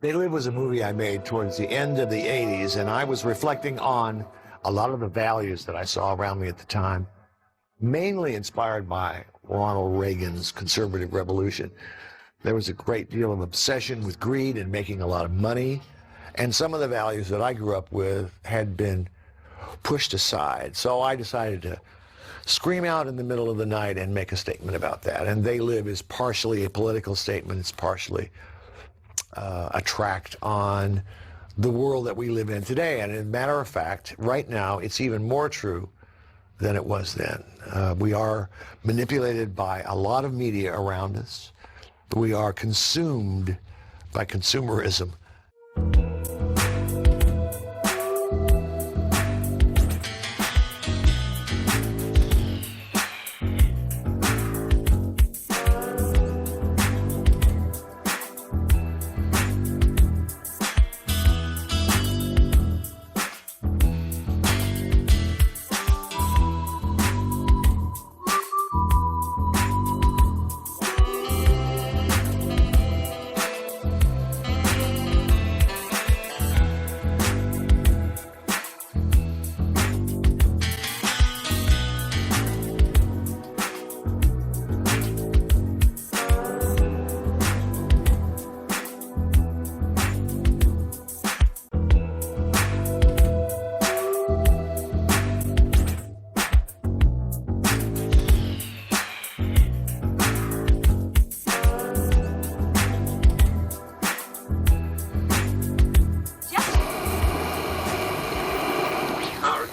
They Live was a movie I made towards the end of the 80s, and I was reflecting on a lot of the values that I saw around me at the time, mainly inspired by Ronald Reagan's conservative revolution. There was a great deal of obsession with greed and making a lot of money, and some of the values that I grew up with had been pushed aside. So I decided to scream out in the middle of the night and make a statement about that. And They Live is partially a political statement. It's partially a tract on the world that we live in today. And as a matter of fact, right now, it's even more true than it was then. We are manipulated by a lot of media around us. We are consumed by consumerism.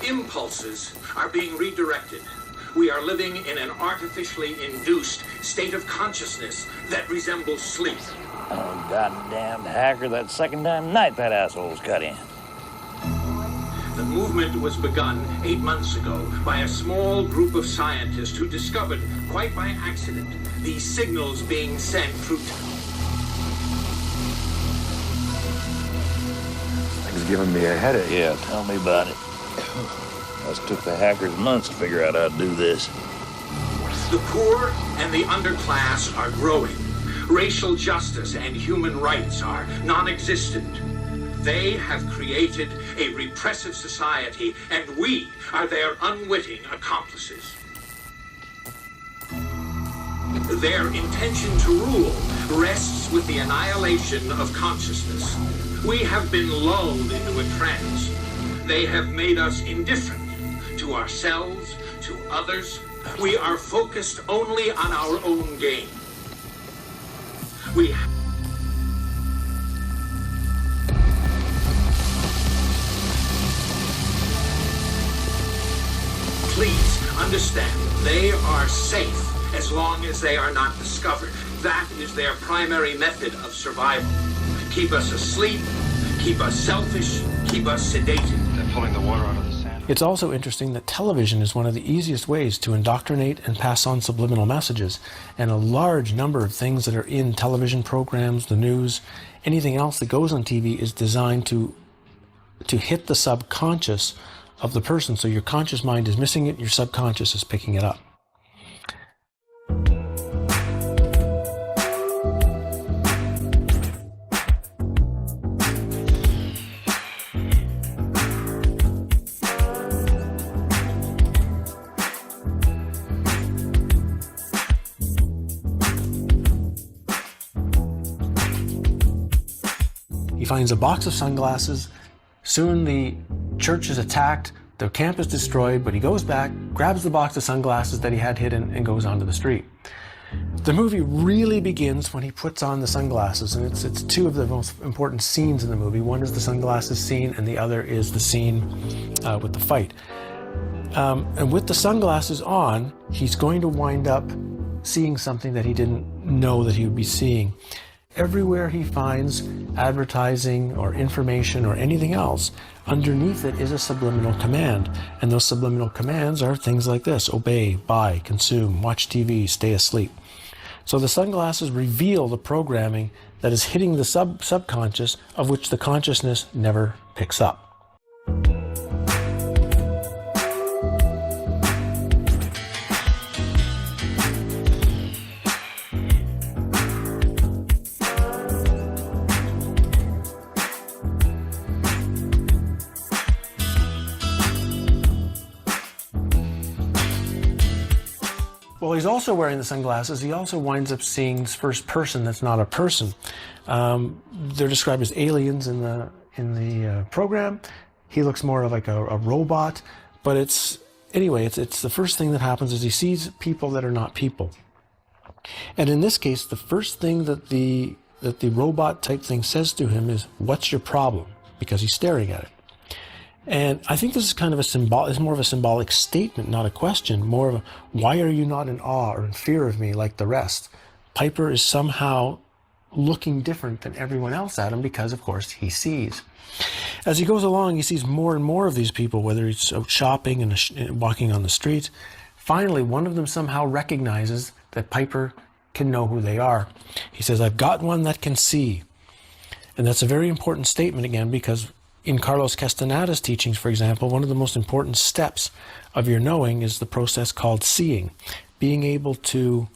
Impulses are being redirected. We are living in an artificially induced state of consciousness that resembles sleep. Oh, goddamn hacker, that second damn night that asshole's cut in. The movement was begun 8 months ago by a small group of scientists who discovered, quite by accident, these signals being sent through... It's giving me a headache. Yeah, tell me about it. Us took the hackers months to figure out how to do this. The poor and the underclass are growing. Racial justice and human rights are non-existent. They have created a repressive society, and we are their unwitting accomplices. Their intention to rule rests with the annihilation of consciousness. We have been lulled into a trance. They have made us indifferent to ourselves, to others. We are focused only on our own gain. Please understand, they are safe as long as they are not discovered. That is their primary method of survival. Keep us asleep, keep us selfish, keep us sedated. They're pulling the water out of the sand. It's also interesting that television is one of the easiest ways to indoctrinate and pass on subliminal messages, and a large number of things that are in television programs, the news, anything else that goes on TV is designed to hit the subconscious of the person. So your conscious mind is missing it, your subconscious is picking it up. He finds a box of sunglasses. Soon the church is attacked, the camp is destroyed, but he goes back, grabs the box of sunglasses that he had hidden, and goes onto the street. The movie really begins when he puts on the sunglasses, and it's two of the most important scenes in the movie. One is the sunglasses scene, and the other is the scene with the fight. And with the sunglasses on, he's going to wind up seeing something that he didn't know that he would be seeing. Everywhere he finds advertising or information or anything else, underneath it is a subliminal command. And those subliminal commands are things like this: obey, buy, consume, watch TV, stay asleep. So the sunglasses reveal the programming that is hitting the subconscious, of which the consciousness never picks up. Well, he's also wearing the sunglasses. He also winds up seeing this first person that's not a person. They're described as aliens in the program. He looks more like a robot, but it's the first thing that happens is he sees people that are not people. And in this case, the first thing that the robot type thing says to him is, "What's your problem?" Because he's staring at it. And I think this is kind of it's more of a symbolic statement, not a question, more of a, why are you not in awe or in fear of me like the rest? Piper is somehow looking different than everyone else at him because, of course, he sees. As he goes along, he sees more and more of these people, whether he's out shopping and walking on the street. Finally, one of them somehow recognizes that Piper can know who they are. He says, "I've got one that can see." And that's a very important statement again, because in Carlos Castaneda's teachings, for example, one of the most important steps of your knowing is the process called seeing, being able to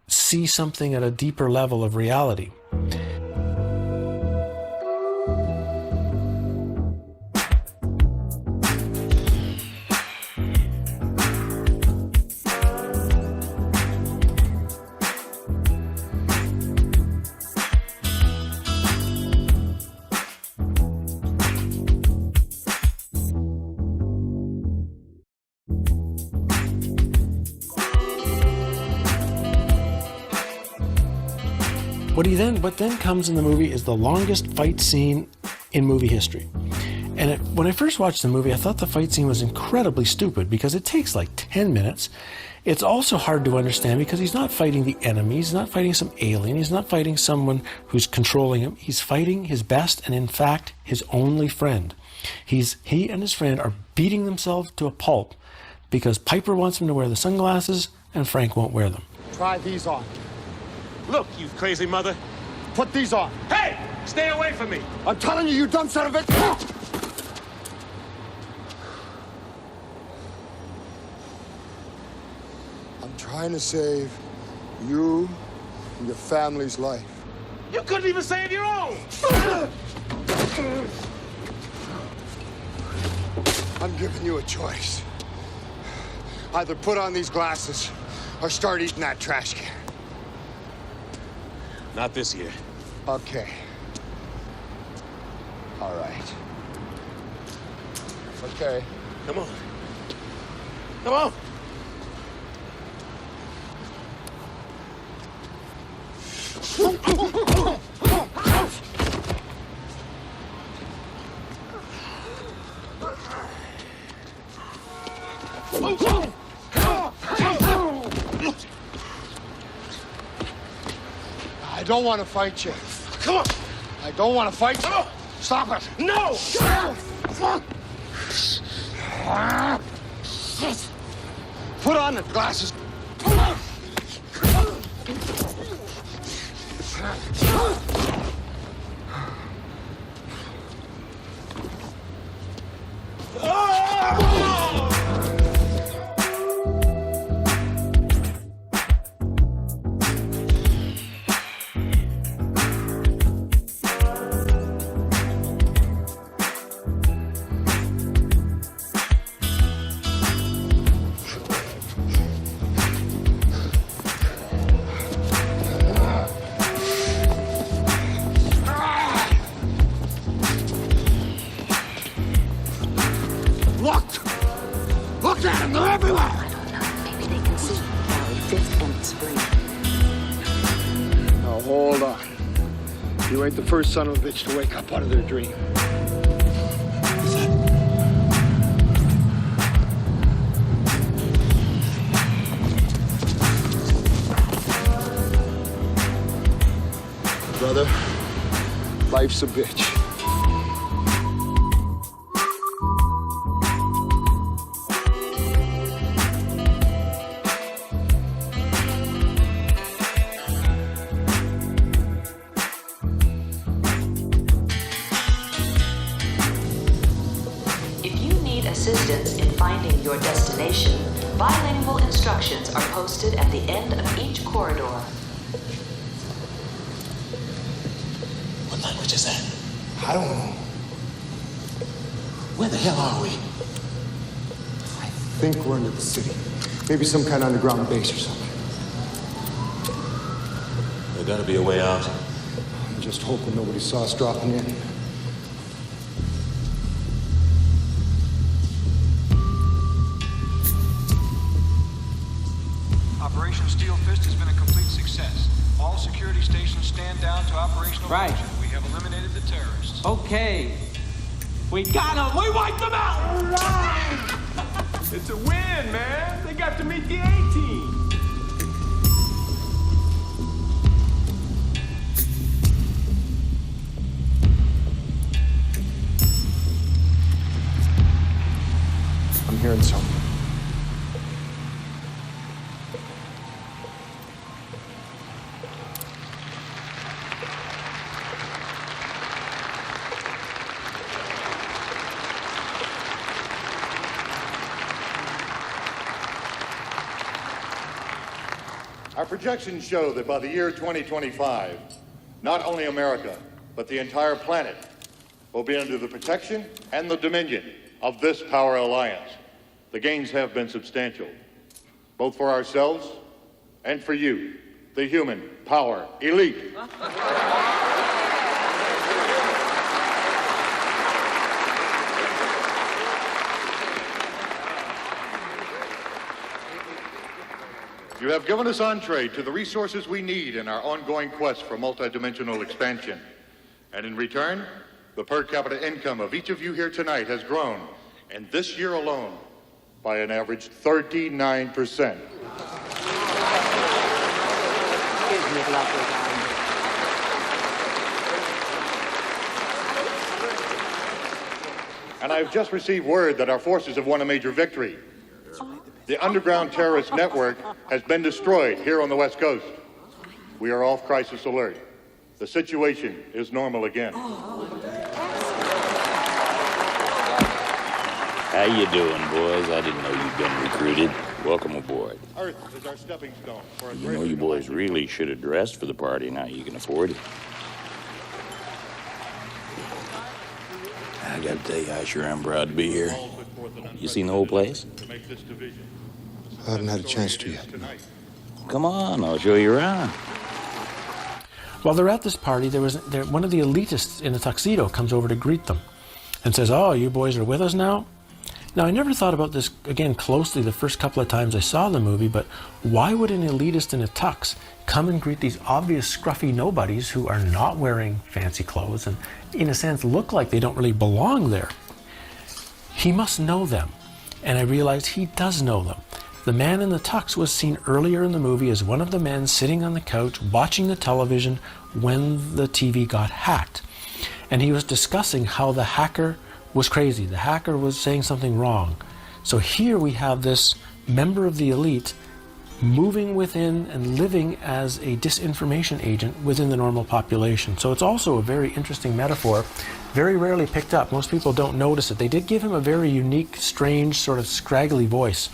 see something at a deeper level of reality. What then comes in the movie is the longest fight scene in movie history. And when I first watched the movie, I thought the fight scene was incredibly stupid because it takes like 10 minutes. It's also hard to understand because he's not fighting the enemy. He's not fighting some alien. He's not fighting someone who's controlling him. He's fighting his best and, in fact, his only friend. He and his friend are beating themselves to a pulp because Piper wants him to wear the sunglasses and Frank won't wear them. Try these on. Look, you crazy mother. Put these on. Hey! Stay away from me! I'm telling you, you dumb son of a... I'm trying to save you and your family's life. You couldn't even save your own! I'm giving you a choice. Either put on these glasses or start eating that trash can. Not this year. Okay. All right. Okay. Come on. Come on! I don't want to fight you. Come on! I don't want to fight you. Come on! Stop it. No! Put on the glasses. Look at them, they're everywhere! I don't know. Maybe they can see Valley 5th and Spring. Now, hold on. You ain't the first son of a bitch to wake up out of their dream. Brother, life's a bitch. Assistance in finding your destination, bilingual instructions are posted at the end of each corridor. What language is that? I don't know. Where the hell are we? I think we're in the city. Maybe some kind of underground base or something. There gotta be a way out. I'm just hoping nobody saw us dropping in. Operation Steel Fist has been a complete success. All security stations stand down to operational function. We have eliminated the terrorists. Okay. We got them! We wiped them out! All right! It's a win, man! They got to meet the A-Team! I'm hearing something. Our projections show that by the year 2025, not only America, but the entire planet will be under the protection and the dominion of this power alliance. The gains have been substantial, both for ourselves and for you, the human power elite. You have given us entree to the resources we need in our ongoing quest for multidimensional expansion. And in return, the per capita income of each of you here tonight has grown, and this year alone, by an average 39%. And I've just received word that our forces have won a major victory. The underground terrorist network has been destroyed here on the West Coast. We are off crisis alert. The situation is normal again. How you doing, boys? I didn't know you'd been recruited. Welcome aboard. Earth is our stepping stone for a You know you boys really should have dressed for the party now you can afford it. I gotta tell you, I sure am proud to be here. You seen the whole place? I haven't had a chance to yet. Come on, I'll show you around. While they're at this party, one of the elitists in a tuxedo comes over to greet them and says, "Oh, you boys are with us now?" Now, I never thought about this, again, closely the first couple of times I saw the movie, but why would an elitist in a tux come and greet these obvious scruffy nobodies who are not wearing fancy clothes and, in a sense, look like they don't really belong there? He must know them, and I realized he does know them. The man in the tux was seen earlier in the movie as one of the men sitting on the couch watching the television when the TV got hacked. And he was discussing how the hacker was crazy. The hacker was saying something wrong. So here we have this member of the elite moving within and living as a disinformation agent within the normal population. So it's also a very interesting metaphor, very rarely picked up. Most people don't notice it. They did give him a very unique, strange, sort of scraggly voice.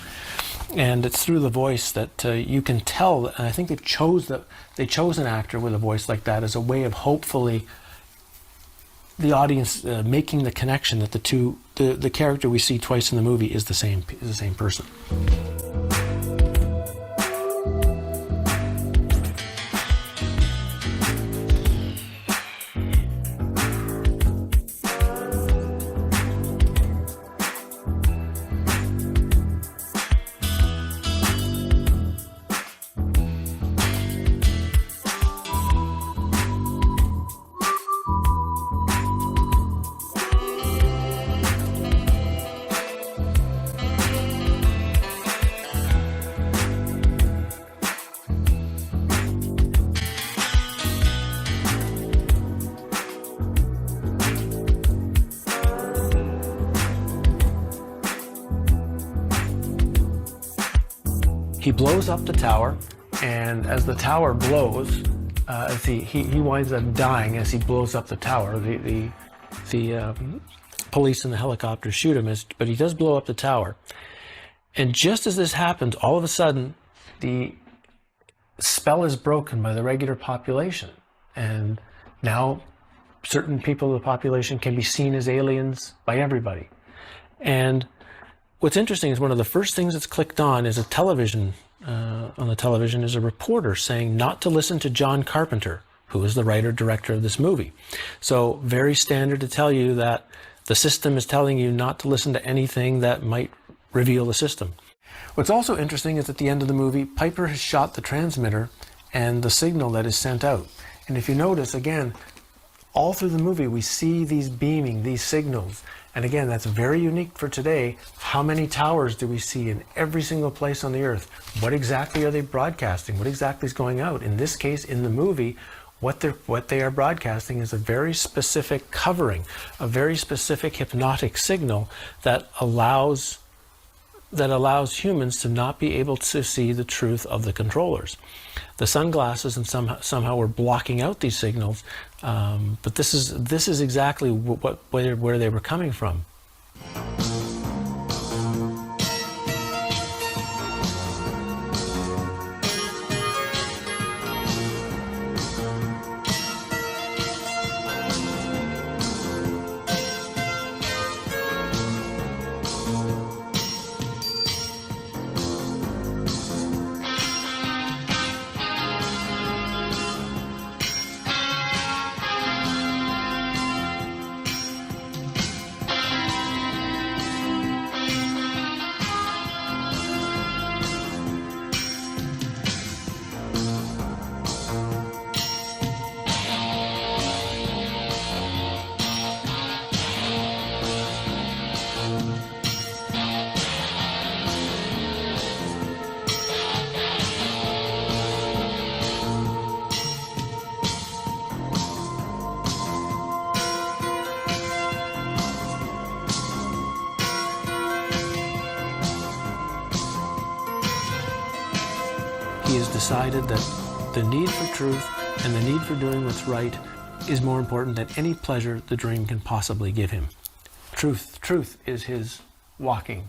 And it's through the voice that you can tell, and I think they chose an actor with a voice like that as a way of hopefully the audience making the connection that the character we see twice in the movie is the same person. He blows up the tower, and as the tower blows, as he winds up dying as he blows up the tower. The police and the helicopter shoot him, but he does blow up the tower. And just as this happens, all of a sudden, the spell is broken by the regular population, and now certain people of the population can be seen as aliens by everybody. And what's interesting is one of the first things that's clicked on is a television, on the television is a reporter saying not to listen to John Carpenter, who is the writer-director of this movie. So very standard to tell you that the system is telling you not to listen to anything that might reveal the system. What's also interesting is at the end of the movie, Piper has shot the transmitter and the signal that is sent out. And if you notice, again, all through the movie, we see these beaming, these signals. And again, that's very unique for today. How many towers do we see in every single place on the earth? What exactly are they broadcasting? What exactly is going out? In this case, in the movie, what they are broadcasting is a very specific covering, a very specific hypnotic signal that allows humans to not be able to see the truth of the controllers. The sunglasses and somehow were blocking out these signals, but this is exactly where they were coming from. He has decided that the need for truth and the need for doing what's right is more important than any pleasure the dream can possibly give him. Truth is his walking